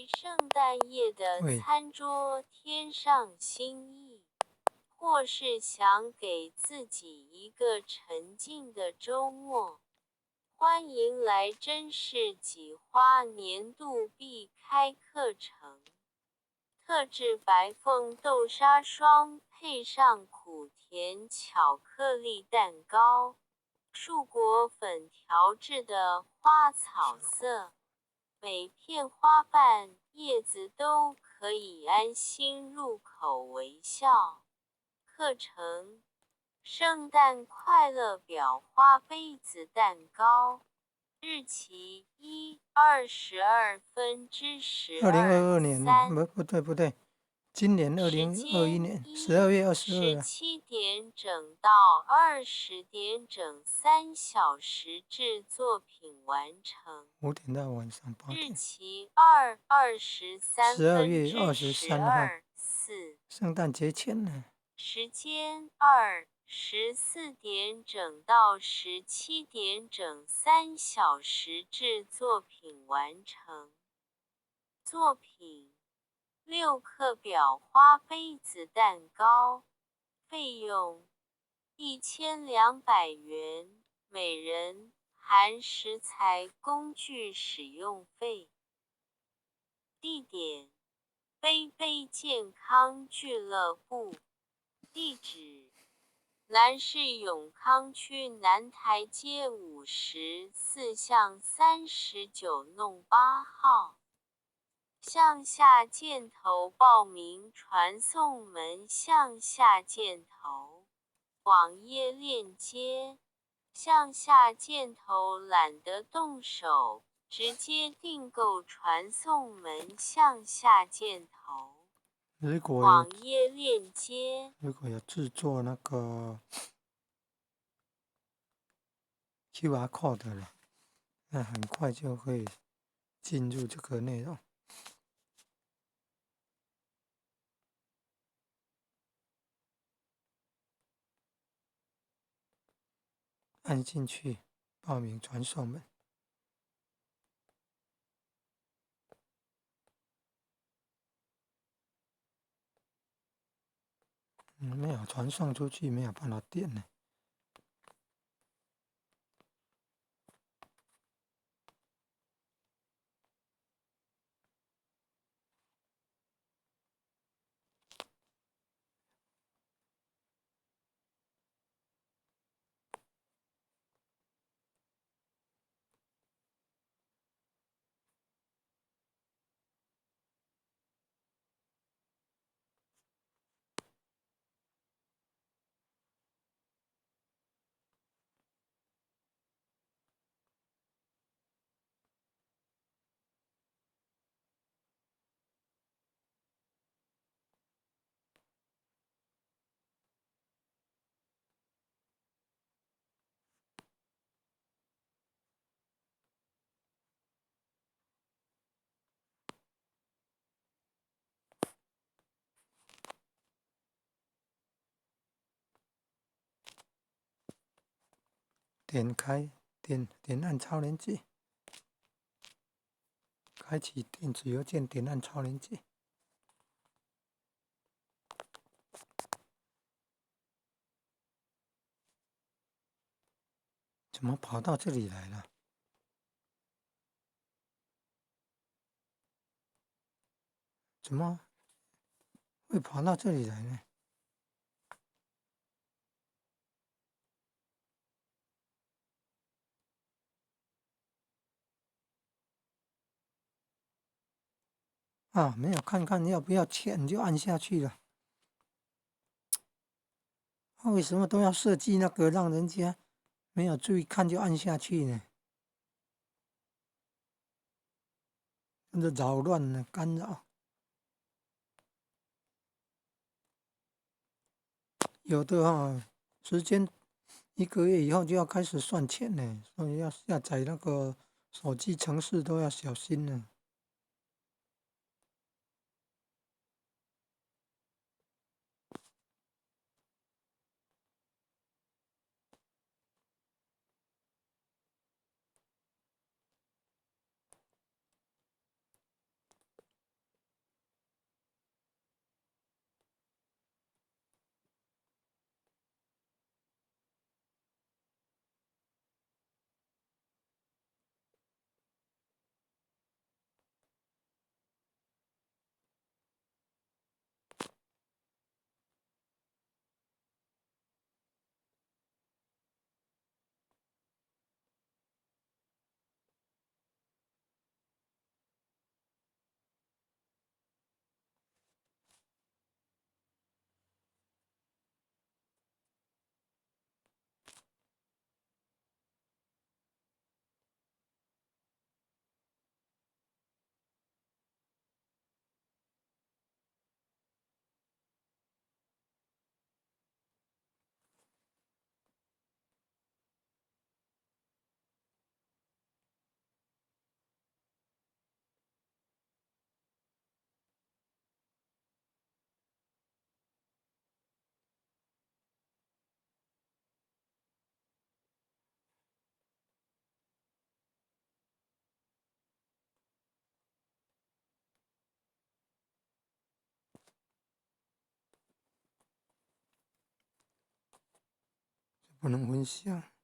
为圣诞夜的餐桌添上新意，或是想给自己一个沉静的周末。欢迎来真是几花年度必开课程，特制白凤豆沙霜配上苦甜巧克力蛋糕，树果粉调制的花草色，每片花瓣叶子都可以安心入口微笑。课程：圣诞快乐裱花杯子蛋糕，日期1/22/12。年，不对，今年2021年12月22日，17点整到20点整3小时制作品完成。5点到晚上8点。日期2/23 12月至23号， 12/4。圣诞节前呢。时间14点整到17点整3小时制作品完成。作品：6克裱花杯子蛋糕，费用1200元，每人，含食材工具使用费。地点：杯杯健康俱乐部。地址：兰市永康区南台街54巷39弄8号。向下箭头报名传送门向下箭头，网页链接。向下箭头懒得动手，直接订购传送门向下箭头。网页链接。如果有制作那个 QR code 的了，那很快就会进入这个内容。按进去报名传送门。没有传送出去，没有办法点呢。点按超链接，开启电子邮件，点按超链接。怎么跑到这里来了？怎么会跑到这里来呢？没有看看要不要钱就按下去了。为什么都要设计那个让人家没有注意看就按下去呢？真的扰乱了，干扰。有的时间1个月以后就要开始算钱呢，所以要下载那个手机程式都要小心呢。不能分享。